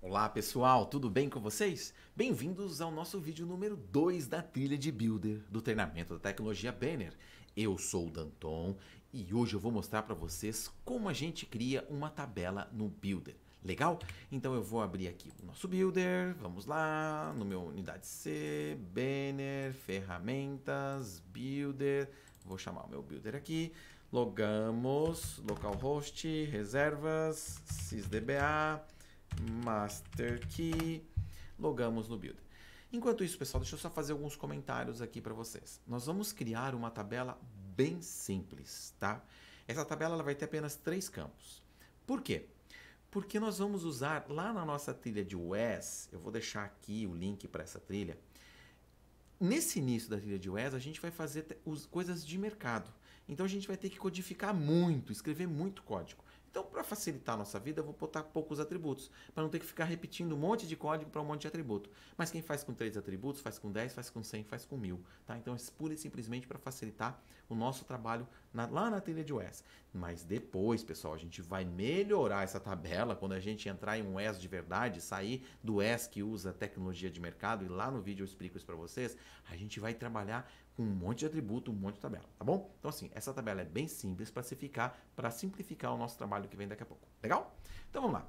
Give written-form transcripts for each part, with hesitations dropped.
Olá pessoal, tudo bem com vocês? Bem-vindos ao nosso vídeo número 2 da trilha de Builder do treinamento da tecnologia Banner. Eu sou o Danton e hoje eu vou mostrar para vocês como a gente cria uma tabela no Builder. Legal? Então eu vou abrir aqui o nosso Builder, vamos lá, no meu unidade C, Banner, ferramentas, Builder, vou chamar o meu Builder aqui, logamos, localhost, reservas, sysdba, master key, logamos no builder. Enquanto isso, pessoal, deixa eu só fazer alguns comentários aqui para vocês. Nós vamos criar uma tabela bem simples, tá? Essa tabela ela vai ter apenas 3 campos. Por quê? Porque nós vamos usar lá na nossa trilha de WES, eu vou deixar aqui o link para essa trilha. Nesse início da trilha de WES, a gente vai fazer coisas de mercado. Então a gente vai ter que codificar muito, escrever muito código. Então, para facilitar a nossa vida, eu vou botar poucos atributos, para não ter que ficar repetindo um monte de código para um monte de atributo. Mas quem faz com 3 atributos, faz com 10, faz com 100, faz com 1000. Tá? Então, é pura e simplesmente para facilitar o nosso trabalho lá na trilha de WES. Mas depois, pessoal, a gente vai melhorar essa tabela quando a gente entrar em um WES de verdade, sair do WES que usa tecnologia de mercado, e lá no vídeo eu explico isso para vocês, a gente vai trabalhar com um monte de atributo, um monte de tabela, tá bom? Então assim, essa tabela é bem simples para simplificar o nosso trabalho que vem daqui a pouco, legal? Então vamos lá.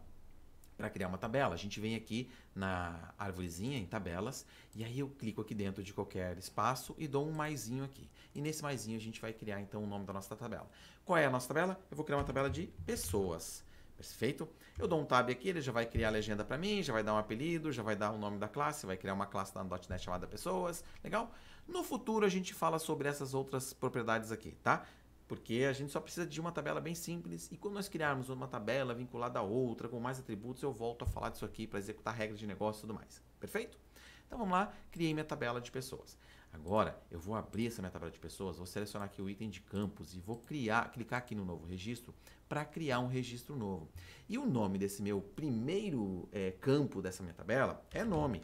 Para criar uma tabela, a gente vem aqui na árvorezinha, em tabelas, e aí eu clico aqui dentro de qualquer espaço e dou um maisinho aqui. E nesse maisinho a gente vai criar então o nome da nossa tabela. Qual é a nossa tabela? Eu vou criar uma tabela de pessoas. Perfeito? Eu dou um tab aqui, ele já vai criar a legenda para mim, já vai dar um apelido, já vai dar o nome da classe, vai criar uma classe na .NET chamada pessoas, legal? No futuro a gente fala sobre essas outras propriedades aqui, tá? Porque a gente só precisa de uma tabela bem simples e quando nós criarmos uma tabela vinculada a outra, com mais atributos, eu volto a falar disso aqui para executar regras de negócio e tudo mais. Perfeito? Então vamos lá, criei minha tabela de pessoas. Agora eu vou abrir essa minha tabela de pessoas, vou selecionar aqui o item de campos e vou clicar aqui no novo registro para criar um registro novo. E o nome desse meu primeiro campo dessa minha tabela é nome.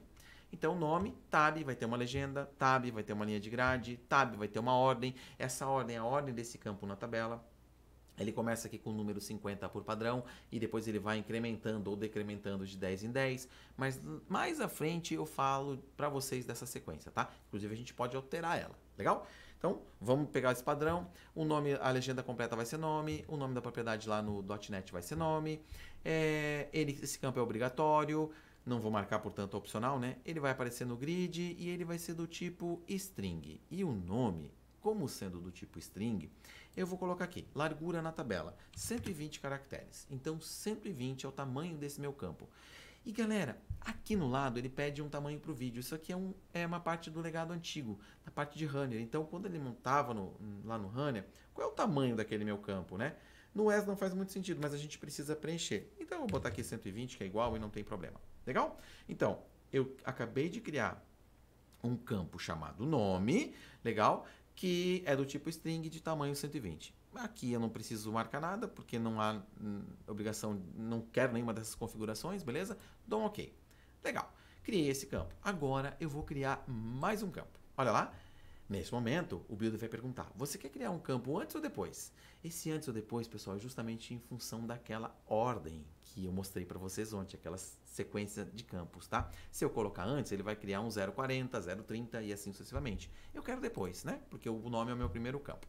Então, nome, tab, vai ter uma legenda, tab, vai ter uma linha de grade, tab, vai ter uma ordem. Essa ordem é a ordem desse campo na tabela. Ele começa aqui com o número 50 por padrão e depois ele vai incrementando ou decrementando de 10 em 10. Mas mais à frente eu falo para vocês dessa sequência, tá? Inclusive a gente pode alterar ela, legal? Então, vamos pegar esse padrão. O nome, a legenda completa vai ser nome. O nome da propriedade lá no .NET vai ser nome. Esse campo é obrigatório. Não vou marcar, portanto, opcional, né? Ele vai aparecer no grid e ele vai ser do tipo string. E o nome, como sendo do tipo string, eu vou colocar aqui, largura na tabela, 120 caracteres. Então, 120 é o tamanho desse meu campo. E galera, aqui no lado ele pede um tamanho para o vídeo. Isso aqui é uma parte do legado antigo, da parte de Runner. Então, quando ele montava lá no Runner, qual é o tamanho daquele meu campo, né? No WES não faz muito sentido, mas a gente precisa preencher. Então, eu vou botar aqui 120, que é igual e não tem problema. Legal? Então, eu acabei de criar um campo chamado nome, legal? Que é do tipo string de tamanho 120. Aqui eu não preciso marcar nada, porque não há obrigação, não quero nenhuma dessas configurações, beleza? Dou um OK. Legal. Criei esse campo. Agora eu vou criar mais um campo. Olha lá. Nesse momento, o Builder vai perguntar, você quer criar um campo antes ou depois? Esse antes ou depois, pessoal, é justamente em função daquela ordem que eu mostrei para vocês ontem, aquela sequência de campos, tá? Se eu colocar antes, ele vai criar um 040, 030 e assim sucessivamente. Eu quero depois, né? Porque o nome é o meu primeiro campo.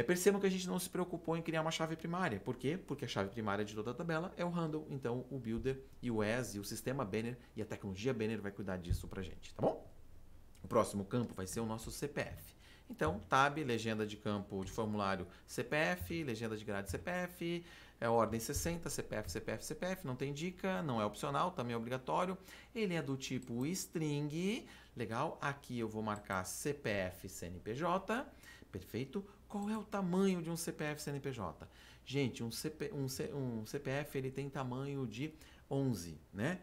Percebam que a gente não se preocupou em criar uma chave primária. Por quê? Porque a chave primária de toda a tabela é o handle. Então, o Builder e o WES e o sistema Banner e a tecnologia Banner vai cuidar disso pra gente, tá bom? O próximo campo vai ser o nosso CPF. Então, tab, legenda de campo de formulário CPF, legenda de grade CPF, ordem 60, CPF, CPF, CPF, não tem dica, não é opcional, também é obrigatório. Ele é do tipo string, legal? Aqui eu vou marcar CPF CNPJ, perfeito. Qual é o tamanho de um CPF CNPJ? Gente, um CPF ele tem tamanho de 11, né?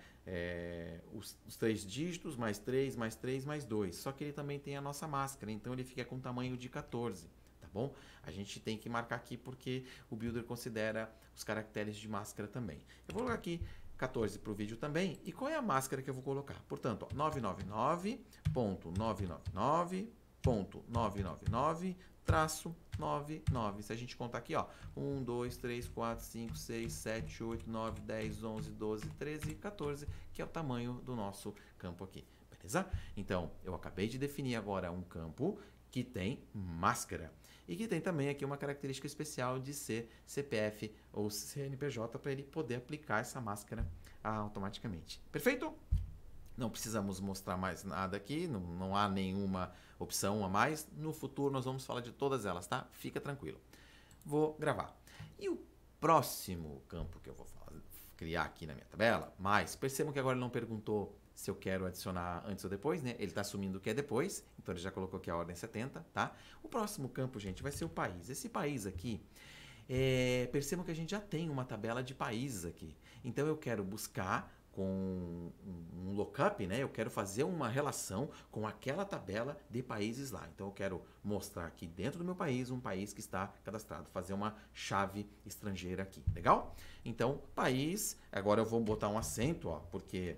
Os 3 dígitos, mais 3, mais 3, mais 2. Só que ele também tem a nossa máscara, então ele fica com tamanho de 14, tá bom? A gente tem que marcar aqui porque o Builder considera os caracteres de máscara também. Eu vou colocar aqui 14 para o vídeo também. E qual é a máscara que eu vou colocar? Portanto, 999.999 2.999-99. Se a gente contar aqui, ó, 1, 2, 3, 4, 5, 6, 7, 8, 9, 10, 11, 12, 13 e 14, que é o tamanho do nosso campo aqui, beleza? Então, eu acabei de definir agora um campo que tem máscara e que tem também aqui uma característica especial de ser CPF ou CNPJ para ele poder aplicar essa máscara automaticamente. Perfeito? Não precisamos mostrar mais nada aqui, não há nenhuma opção a mais. No futuro nós vamos falar de todas elas, tá? Fica tranquilo. Vou gravar. E o próximo campo que eu vou criar aqui na minha tabela, mas percebam que agora ele não perguntou se eu quero adicionar antes ou depois, né? Ele está assumindo que é depois, então ele já colocou aqui a ordem 70, tá? O próximo campo, gente, vai ser o país. Esse país aqui, percebam que a gente já tem uma tabela de países aqui. Então eu quero buscar com um lookup, né? Eu quero fazer uma relação com aquela tabela de países lá. Então eu quero mostrar aqui dentro do meu país um país que está cadastrado, fazer uma chave estrangeira aqui, legal? Então, país, agora eu vou botar um acento, ó, porque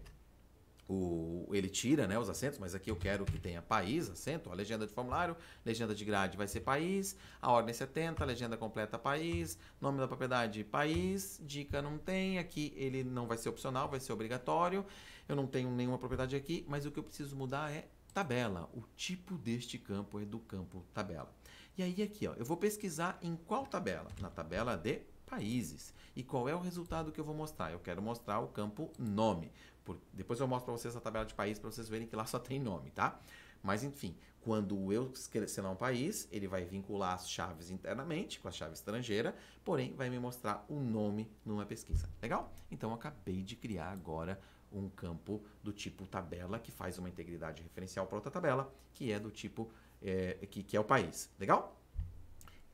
ele tira, né, os acentos, mas aqui eu quero que tenha país, acento, a legenda de formulário, legenda de grade vai ser país, a ordem 70, legenda completa país, nome da propriedade país, dica não tem, aqui ele não vai ser opcional, vai ser obrigatório, eu não tenho nenhuma propriedade aqui, mas o que eu preciso mudar é tabela, o tipo deste campo é do campo tabela. E aí aqui, ó, eu vou pesquisar em qual tabela? Na tabela de países. E qual é o resultado que eu vou mostrar? Eu quero mostrar o campo nome. Depois eu mostro para vocês a tabela de país para vocês verem que lá só tem nome, tá? Mas enfim, quando eu selecionar um país, ele vai vincular as chaves internamente com a chave estrangeira, porém vai me mostrar o nome numa pesquisa. Legal? Então eu acabei de criar agora um campo do tipo tabela que faz uma integridade referencial para outra tabela, que é do tipo que é o país. Legal?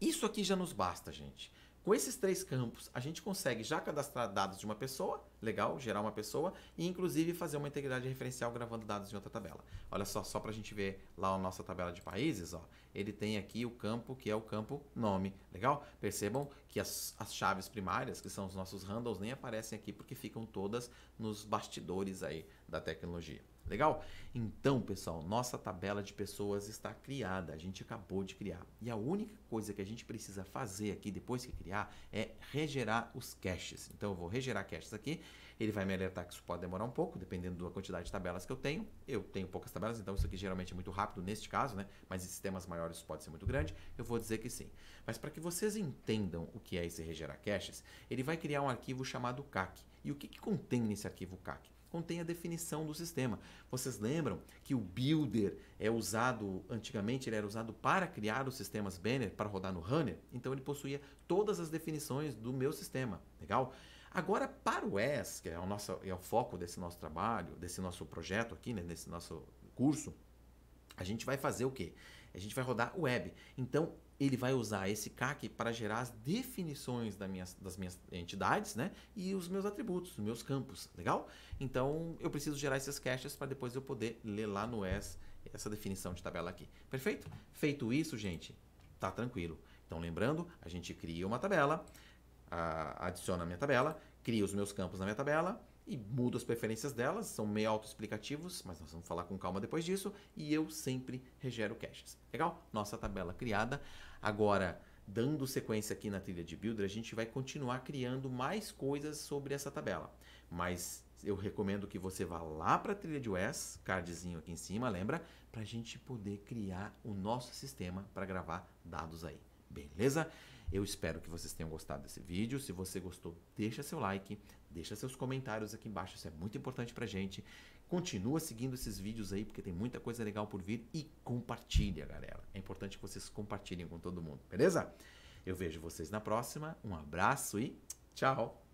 Isso aqui já nos basta, gente. Com esses 3 campos, a gente consegue já cadastrar dados de uma pessoa, legal, gerar uma pessoa, e inclusive fazer uma integridade referencial gravando dados em outra tabela. Olha só para a gente ver lá a nossa tabela de países, ó, ele tem aqui o campo que é o campo nome, legal? Percebam que as chaves primárias, que são os nossos handles, nem aparecem aqui porque ficam todas nos bastidores aí da tecnologia. Legal? Então, pessoal, nossa tabela de pessoas está criada, a gente acabou de criar. E a única coisa que a gente precisa fazer aqui, depois que criar, é regerar os caches. Então, eu vou regerar caches aqui, ele vai me alertar que isso pode demorar um pouco, dependendo da quantidade de tabelas que eu tenho. Eu tenho poucas tabelas, então isso aqui geralmente é muito rápido neste caso, né? Mas em sistemas maiores isso pode ser muito grande, eu vou dizer que sim. Mas para que vocês entendam o que é esse regerar caches, ele vai criar um arquivo chamado CAC. E o que contém nesse arquivo CAC? Contém a definição do sistema. Vocês lembram que o Builder é usado, antigamente ele era usado para criar os sistemas Banner, para rodar no Runner? Então ele possuía todas as definições do meu sistema, legal? Agora, para o ES, que é o foco desse nosso trabalho, desse nosso projeto aqui, né, desse nosso curso, a gente vai fazer o quê? A gente vai rodar o web. Então, ele vai usar esse CAC para gerar as definições das minhas entidades, né? E os meus atributos, os meus campos, legal? Então, eu preciso gerar esses caches para depois eu poder ler lá no ES essa definição de tabela aqui. Perfeito? Feito isso, gente, tá tranquilo. Então, lembrando, a gente cria uma tabela, adiciona a minha tabela, cria os meus campos na minha tabela, e mudo as preferências delas, são meio autoexplicativos, mas nós vamos falar com calma depois disso, e eu sempre regero caches. Legal? Nossa tabela criada. Agora, dando sequência aqui na trilha de Builder, a gente vai continuar criando mais coisas sobre essa tabela. Mas eu recomendo que você vá lá para a trilha de WES, cardzinho aqui em cima, lembra? Para a gente poder criar o nosso sistema para gravar dados aí. Beleza? Eu espero que vocês tenham gostado desse vídeo. Se você gostou, deixa seu like, deixa seus comentários aqui embaixo, isso é muito importante pra gente. Continua seguindo esses vídeos aí, porque tem muita coisa legal por vir, e compartilha, galera. É importante que vocês compartilhem com todo mundo, beleza? Eu vejo vocês na próxima, um abraço e tchau!